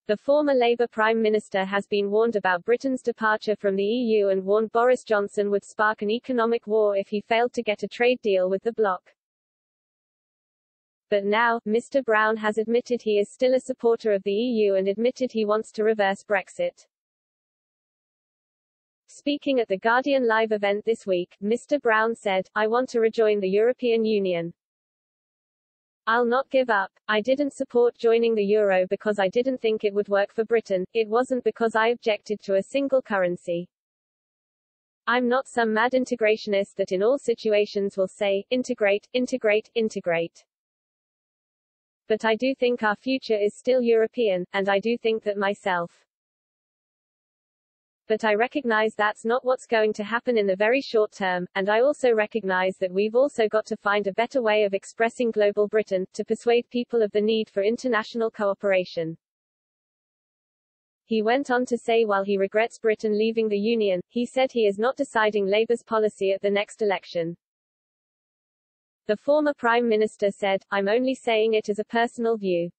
The former Labour Prime Minister has been warned about Britain's departure from the EU and warned Boris Johnson would spark an economic war if he failed to get a trade deal with the bloc. But now, Mr. Brown has admitted he is still a supporter of the EU and admitted he wants to reverse Brexit. Speaking at the Guardian Live event this week, Mr. Brown said, "I want to rejoin the European Union. I'll not give up. I didn't support joining the euro because I didn't think it would work for Britain, it wasn't because I objected to a single currency. I'm not some mad integrationist that in all situations will say, integrate, integrate, integrate. But I do think our future is still European, and I do think that myself. But I recognize that's not what's going to happen in the very short term, and I also recognize that we've also got to find a better way of expressing global Britain, to persuade people of the need for international cooperation." He went on to say while he regrets Britain leaving the Union, he said he is not deciding Labour's policy at the next election. The former Prime Minister said, "I'm only saying it as a personal view.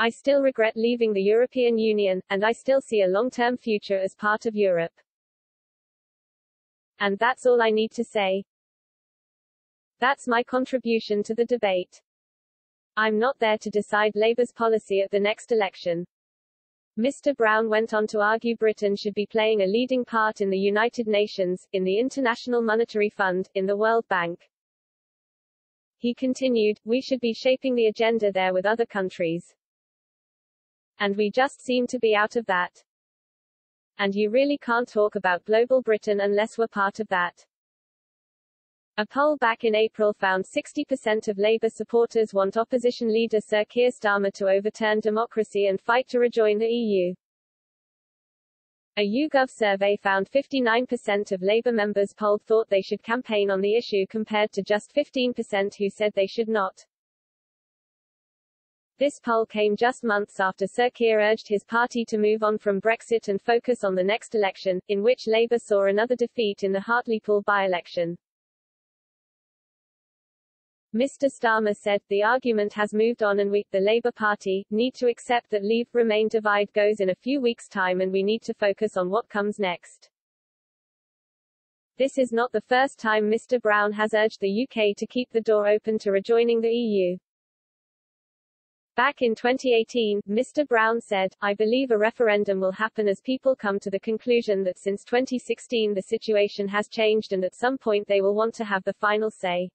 I still regret leaving the European Union, and I still see a long-term future as part of Europe. And that's all I need to say. That's my contribution to the debate. I'm not there to decide Labour's policy at the next election." Mr. Brown went on to argue Britain should be playing a leading part in the United Nations, in the International Monetary Fund, in the World Bank. He continued, "We should be shaping the agenda there with other countries. And we just seem to be out of that. And you really can't talk about global Britain unless we're part of that." A poll back in April found 60% of Labour supporters want opposition leader Sir Keir Starmer to overturn democracy and fight to rejoin the EU. A YouGov survey found 59% of Labour members polled thought they should campaign on the issue compared to just 15% who said they should not. This poll came just months after Sir Keir urged his party to move on from Brexit and focus on the next election, in which Labour saw another defeat in the Hartlepool by-election. Mr. Starmer said, "The argument has moved on and we, the Labour Party, need to accept that Leave, Remain divide goes in a few weeks' time and we need to focus on what comes next." This is not the first time Mr. Brown has urged the UK to keep the door open to rejoining the EU. Back in 2018, Mr. Brown said, "I believe a referendum will happen as people come to the conclusion that since 2016 the situation has changed and at some point they will want to have the final say."